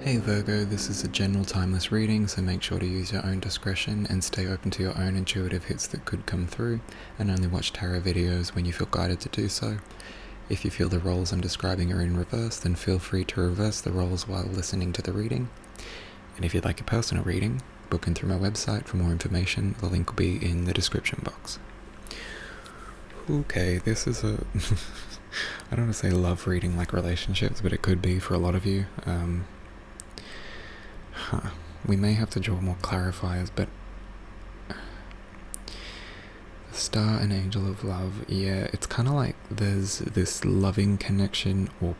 Hey Virgo, this is a general timeless reading, so make sure to use your own discretion and stay open to your own intuitive hits that could come through, and only watch tarot videos when you feel guided to do so. If you feel the roles I'm describing are in reverse, then feel free to reverse the roles while listening to the reading. And if you'd like a personal reading, book in through my website for more information. The link will be in the description box. Okay, this is a I don't want to say love reading like relationships, but it could be for a lot of you. We may have to draw more clarifiers, but Star and Angel of Love, yeah, it's kind of like there's this loving connection, or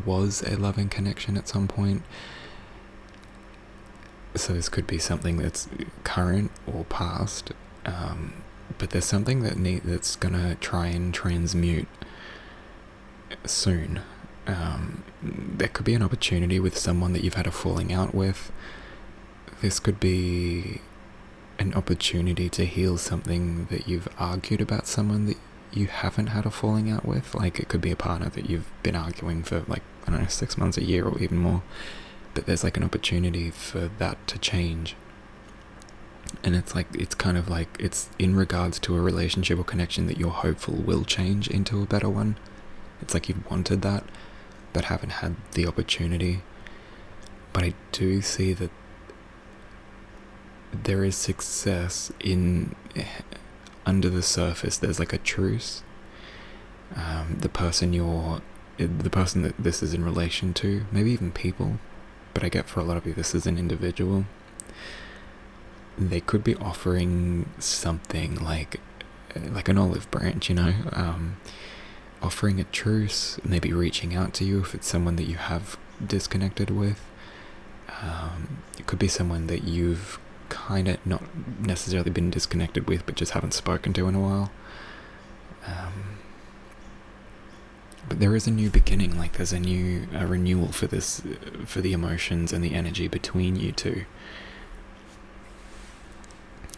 was a loving connection at some point. So this could be something that's current or past, but there's something that's gonna try and transmute soon. There could be an opportunity with someone that you've had a falling out with. This could be an opportunity to heal something that you've argued about someone that you haven't had a falling out with. Like, it could be a partner that you've been arguing for, like, I don't know, 6 months, a year, or even more. But there's like an opportunity for that to change. And it's kind of like it's in regards to a relationship or connection that you're hopeful will change into a better one. It's like you've wanted that, but haven't had the opportunity. But I do see that there is success in under the surface. There's like a truce. The person that this is in relation to, maybe even people, but I get for a lot of you this is an individual. They could be offering something like an olive branch, offering a truce, maybe reaching out to you if it's someone that you have disconnected with. It could be someone that you've kind of not necessarily been disconnected with, but just haven't spoken to in a while. But there is a new beginning, like there's a renewal for this, for the emotions and the energy between you two.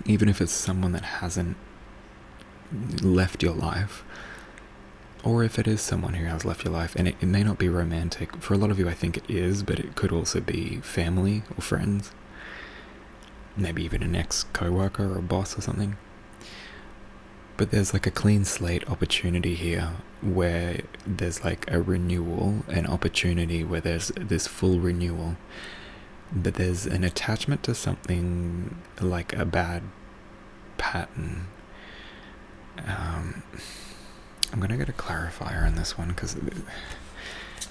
Even if it's someone that hasn't left your life, or if it is someone who has left your life, and it may not be romantic. For a lot of you I think it is, but it could also be family or friends. Maybe even an ex-coworker or a boss or something. But there's like a clean slate opportunity here where there's like a renewal, an opportunity where there's this full renewal. But there's an attachment to something like a bad pattern. I'm going to get a clarifier on this one because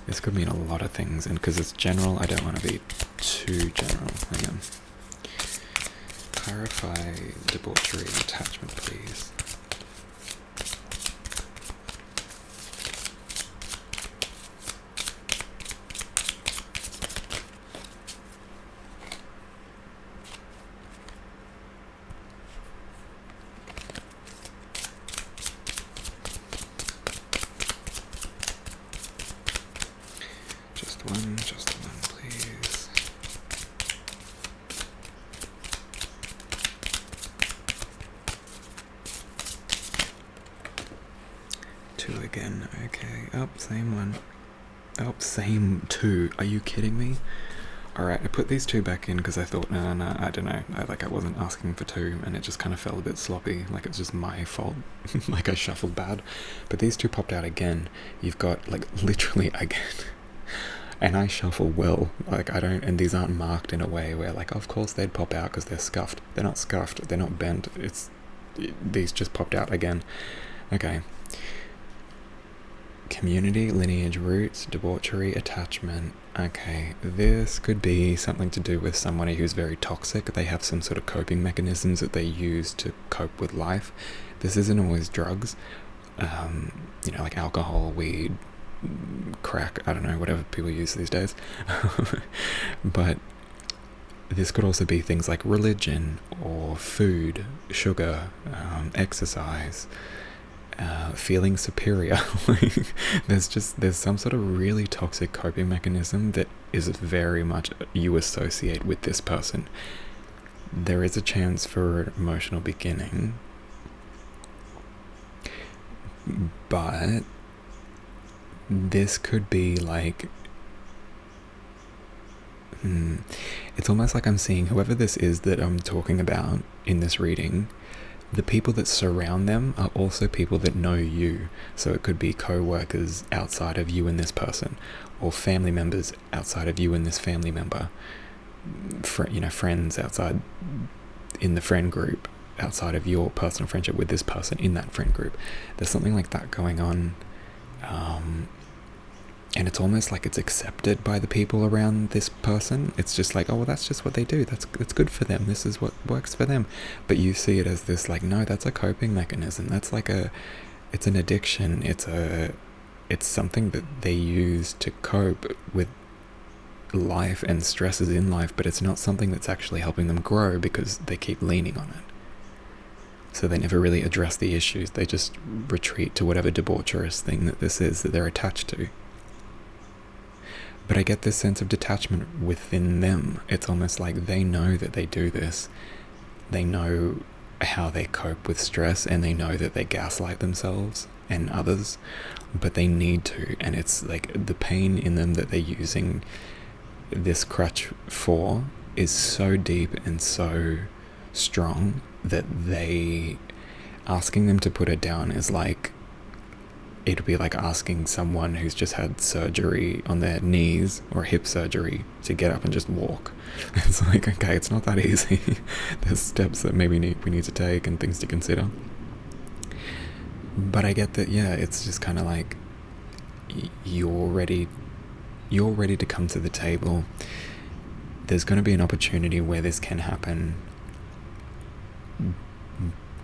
this could mean a lot of things, and because it's general, I don't want to be too general. Hang on. Clarify debauchery and attachment, please. Just one, please. Two again, okay. Oh, same one. Oh, same two. Are you kidding me? Alright, I put these two back in because I thought, no, I don't know. I wasn't asking for two, and it just kind of felt a bit sloppy, like it's just my fault. Like I shuffled bad. But these two popped out again. You've got, like, literally again. And I shuffle well, like I don't, and these aren't marked in a way where, like, of course they'd pop out because they're scuffed. They're not scuffed, they're not bent, these just popped out again. Okay. Community, lineage, roots, debauchery, attachment. Okay, this could be something to do with somebody who's very toxic. They have some sort of coping mechanisms that they use to cope with life. This isn't always drugs, like alcohol, weed, crack, I don't know, whatever people use these days. But this could also be things like religion or food, sugar, exercise, feeling superior. there's some sort of really toxic coping mechanism that is very much you associate with this person. There is a chance for an emotional beginning, but this could be like It's almost like I'm seeing whoever this is that I'm talking about in this reading, the people that surround them are also people that know you. So it could be co-workers outside of you and this person, or family members outside of you and this family member, friends outside in the friend group, outside of your personal friendship with this person in that friend group. There's something like that going on. And it's almost like it's accepted by the people around this person. It's just like, oh, well, that's just what they do. That's good for them. This is what works for them. But you see it as this, like, no, that's a coping mechanism. That's like it's an addiction. It's something that they use to cope with life and stresses in life, but it's not something that's actually helping them grow because they keep leaning on it. So they never really address the issues. They just retreat to whatever debaucherous thing that this is that they're attached to. But I get this sense of detachment within them. It's almost like they know that they do this. They know how they cope with stress, and they know that they gaslight themselves and others, but they need to. And it's like the pain in them that they're using this crutch for is so deep and so strong that asking them to put it down is like, it'd be like asking someone who's just had surgery on their knees or hip surgery to get up and just walk. It's like, okay, it's not that easy. There's steps that maybe we need to take and things to consider. But I get that, yeah, it's just kind of like you're ready to come to the table. There's going to be an opportunity where this can happen.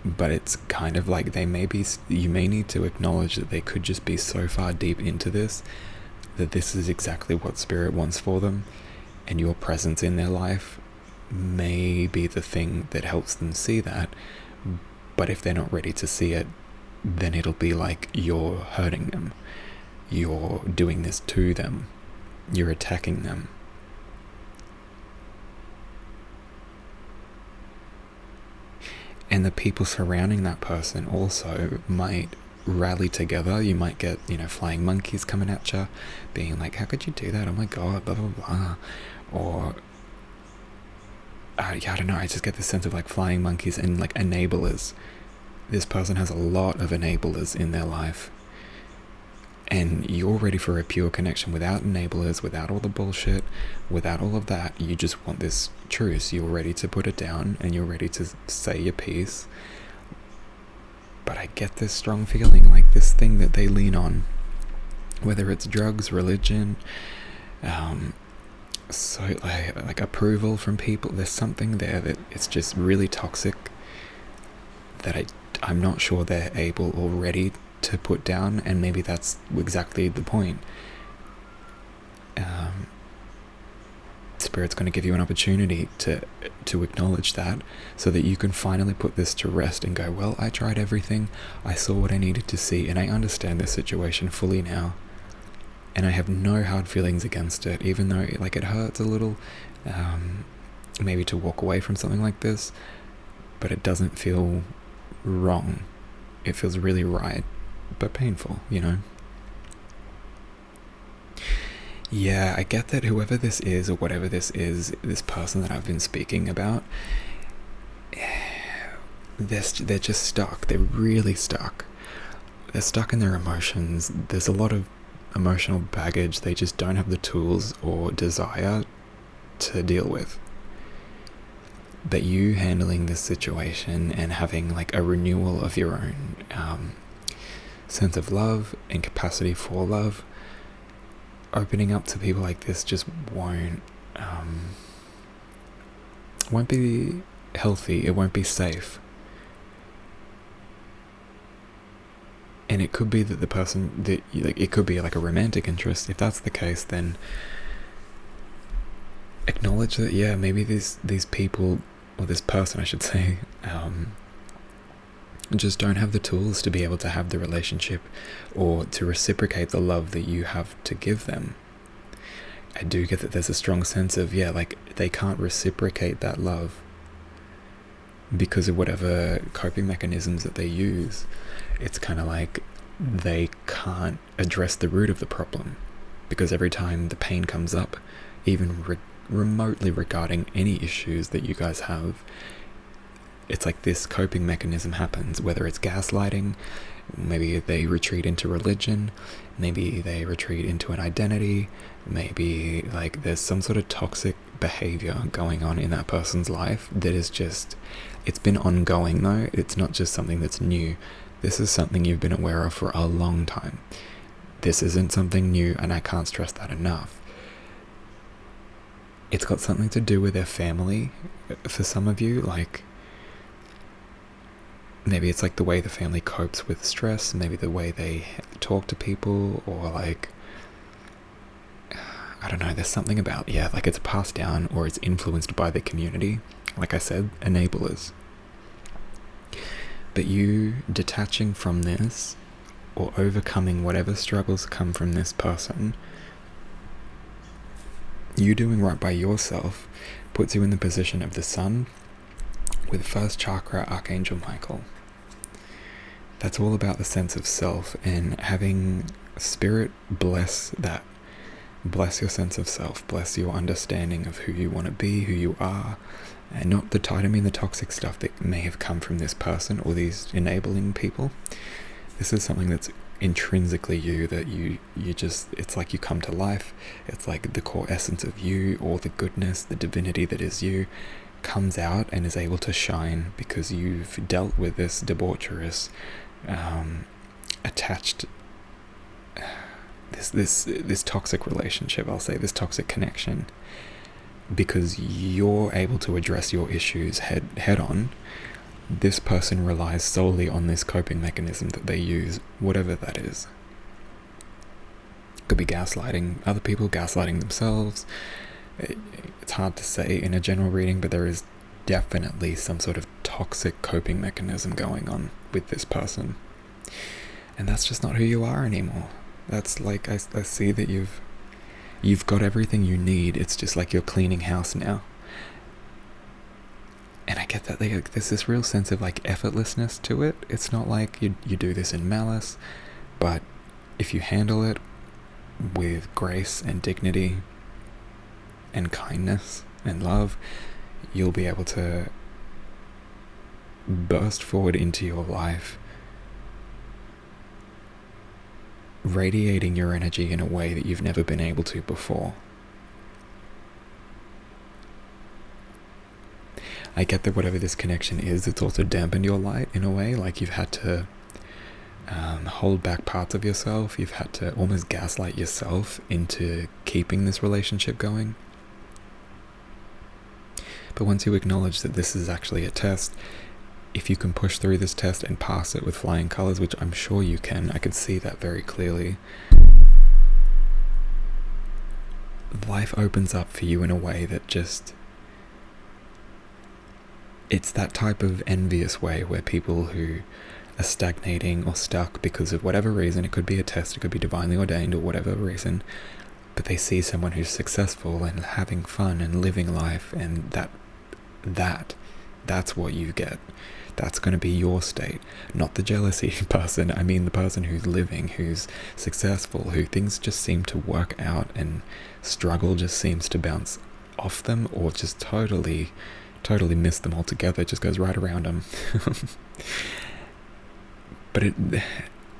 But it's kind of like you may need to acknowledge that they could just be so far deep into this that this is exactly what Spirit wants for them, and your presence in their life may be the thing that helps them see that. But if they're not ready to see it, then it'll be like you're hurting them, you're doing this to them, you're attacking them. And the people surrounding that person also might rally together. You might get, flying monkeys coming at you, being like, how could you do that? Oh my God, blah, blah, blah. Or, I don't know, I just get this sense of like flying monkeys and like enablers. This person has a lot of enablers in their life. And you're ready for a pure connection without enablers, without all the bullshit, without all of that. You just want this truce. You're ready to put it down and you're ready to say your piece. But I get this strong feeling like this thing that they lean on, whether it's drugs, religion, so like approval from people. There's something there that it's just really toxic that I'm not sure they're able or ready to put down, and maybe that's exactly the point. Spirit's going to give you an opportunity to acknowledge that, so that you can finally put this to rest and go, well, I tried everything, I saw what I needed to see, and I understand this situation fully now, and I have no hard feelings against it, even though it hurts a little, maybe to walk away from something like this, but it doesn't feel wrong. It feels really right, but painful, Yeah, I get that whoever this is, or whatever this is, this person that I've been speaking about, they're just stuck. They're really stuck. They're stuck in their emotions. There's a lot of emotional baggage they just don't have the tools or desire to deal with. But you handling this situation and having like a renewal of your own sense of love and capacity for love, opening up to people like this just won't be healthy. It won't be safe. And it could be that the person that it could be like a romantic interest. If that's the case, then acknowledge that, yeah, maybe these people, or this person I should say, just don't have the tools to be able to have the relationship or to reciprocate the love that you have to give them. I do get that there's a strong sense of, they can't reciprocate that love because of whatever coping mechanisms that they use. It's kind of like they can't address the root of the problem, because every time the pain comes up, even remotely regarding any issues that you guys have, it's like this coping mechanism happens, whether it's gaslighting, maybe they retreat into religion, maybe they retreat into an identity, maybe like there's some sort of toxic behavior going on in that person's life that is just, it's been ongoing though. It's not just something that's new. This is something you've been aware of for a long time. This isn't something new, and I can't stress that enough. It's got something to do with their family for some of you, like maybe it's like the way the family copes with stress, maybe the way they talk to people, or like, I don't know, there's something about, like it's passed down or it's influenced by the community. Like I said, enablers. But you detaching from this or overcoming whatever struggles come from this person, you doing right by yourself puts you in the position of the sun with first chakra Archangel Michael. That's all about the sense of self and having spirit bless that. Bless your sense of self, bless your understanding of who you want to be, who you are, and not the the toxic stuff that may have come from this person or these enabling people. This is something that's intrinsically you, that you just, it's like you come to life. It's like the core essence of you, or the goodness, the divinity that is you, comes out and is able to shine because you've dealt with this debaucherous, attached, this toxic relationship, I'll say, this toxic connection, because you're able to address your issues head on. This person relies solely on this coping mechanism that they use, whatever that is. Could be gaslighting other people, gaslighting themselves. It's hard to say in a general reading, but there is definitely some sort of toxic coping mechanism going on with this person. And that's just not who you are anymore. That's like, I see that you've got everything you need. It's just like you're cleaning house now. And I get that there's this real sense of like effortlessness to it. It's not like you do this in malice, but if you handle it with grace and dignity and kindness and love, you'll be able to burst forward into your life, radiating your energy in a way that you've never been able to before. I get that whatever this connection is, it's also dampened your light in a way, like you've had to hold back parts of yourself. You've had to almost gaslight yourself into keeping this relationship going. But once you acknowledge that this is actually a test, if you can push through this test and pass it with flying colors, which I'm sure you can, I can see that very clearly, life opens up for you in a way that just, it's that type of envious way where people who are stagnating or stuck because of whatever reason, it could be a test, it could be divinely ordained or whatever reason, but they see someone who's successful and having fun and living life, and that's what you get. That's going to be your state, not the jealousy person. I mean the person who's living, who's successful, who things just seem to work out and struggle just seems to bounce off them, or just totally miss them altogether. It just goes right around them. But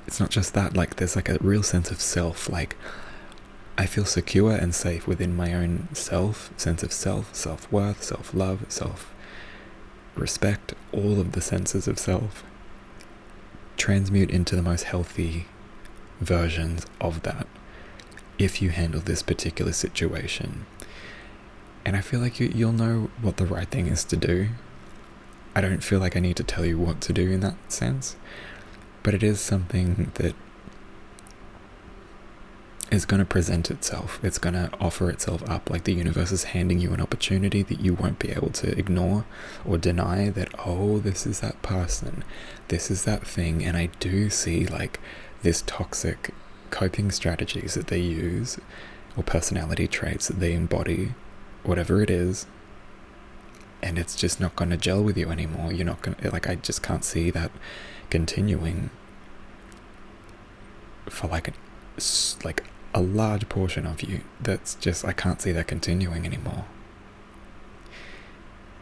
it's not just that. Like there's like a real sense of self. Like I feel secure and safe within my own sense of self-worth, self-love, self-respect. All of the senses of self transmute into the most healthy versions of that if you handle this particular situation. And I feel like you'll know what the right thing is to do. I don't feel like I need to tell you what to do in that sense, but it is something that is going to present itself. It's going to offer itself up, like the universe is handing you an opportunity that you won't be able to ignore or deny, that, oh, this is that person, this is that thing. And I do see like this toxic coping strategies that they use, or personality traits that they embody, whatever it is, and it's just not going to gel with you anymore. You're not going to, like, I just can't see that continuing for like a large portion of you. That's just, I can't see that continuing anymore.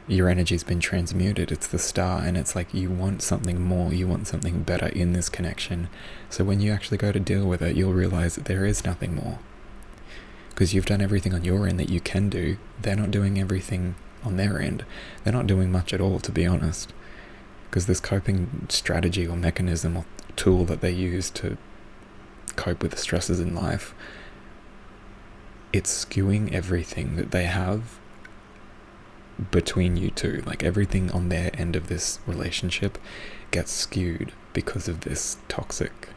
Your energy's been transmuted. It's the star, and it's like you want something more, you want something better in this connection. So when you actually go to deal with it, you'll realize that there is nothing more. Because you've done everything on your end that you can do. They're not doing everything on their end. They're not doing much at all, to be honest. Because this coping strategy or mechanism or tool that they use to cope with the stresses in life, it's skewing everything that they have between you two. Like everything on their end of this relationship gets skewed because of this toxic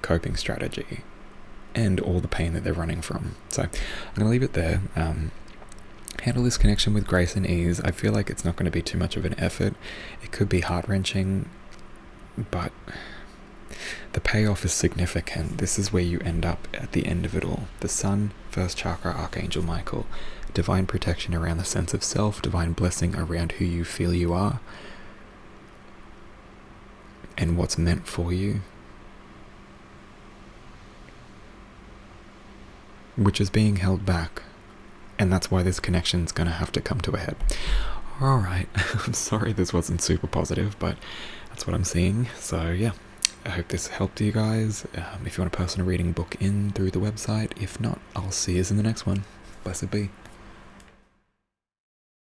coping strategy and all the pain that they're running from. So I'm going to leave it there. Handle this connection with grace and ease. I feel like it's not going to be too much of an effort. It could be heart-wrenching, but the payoff is significant. This is where you end up at the end of it all. The Sun, first chakra, Archangel Michael. Divine protection around the sense of self, divine blessing around who you feel you are and what's meant for you, which is being held back. And that's why this connection's going to have to come to a head. Alright, I'm sorry this wasn't super positive, but that's what I'm seeing. So yeah, I hope this helped you guys. If you want a personal reading, book in through the website. If not, I'll see you in the next one. Blessed be.